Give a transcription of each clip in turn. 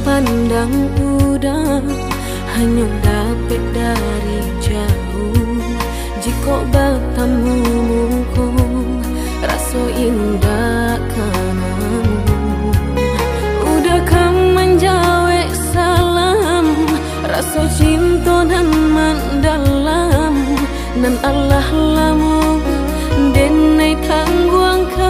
pandang udah hanya dapat dari jauh. Jika bertemu muka rasa indah kanamu. Udah kan menjawab salam rasa cinta dan mendalam. Nan Allah lamu denai tangguangkan.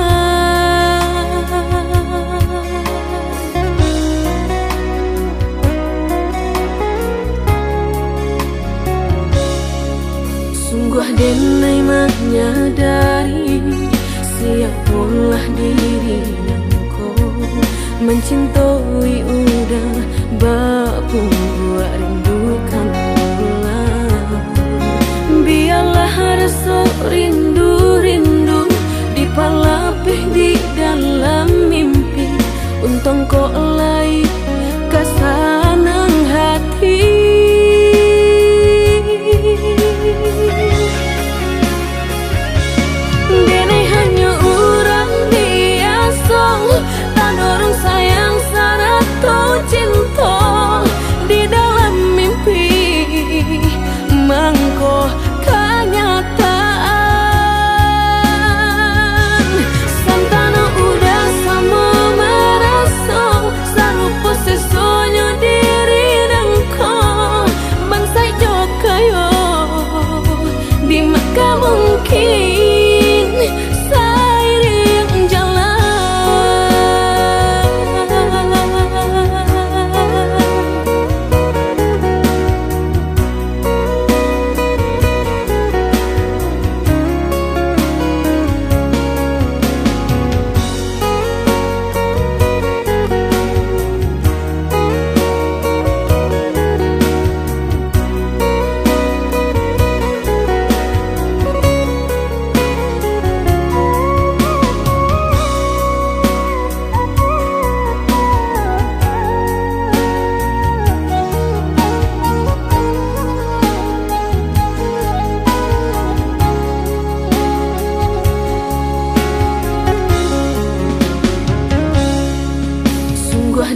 Sungguh denai menyadari siapalah diri engkau. Mencintai udah bapung buat rindukan pulang. Biarlah rasa rindu-rindu dipalapih di dalam mimpi. Untung kau lai kesanang hati. Denai hanya orang biasa, tak dorong sayang sana tuh cinta. Di dalam mimpi mangko kenyataan. Santana udah sama merasa sarupa sesuanya diri dengko. Bangsa jokayo di maka mungkin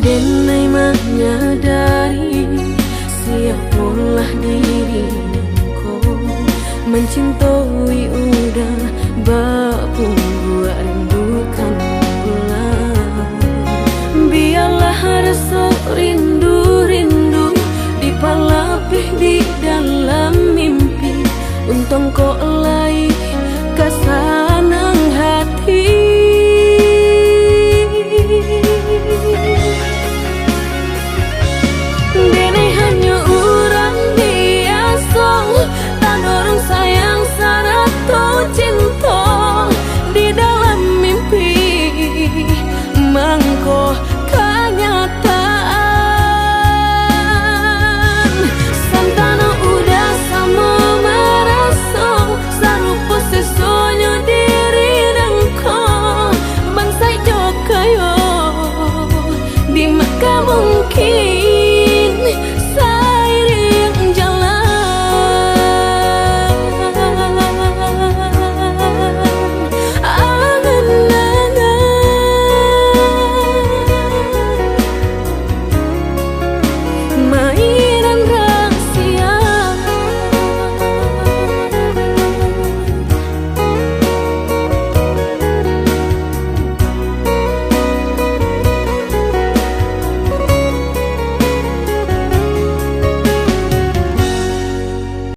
denai menyadari siapalah diri engkau. Mencintai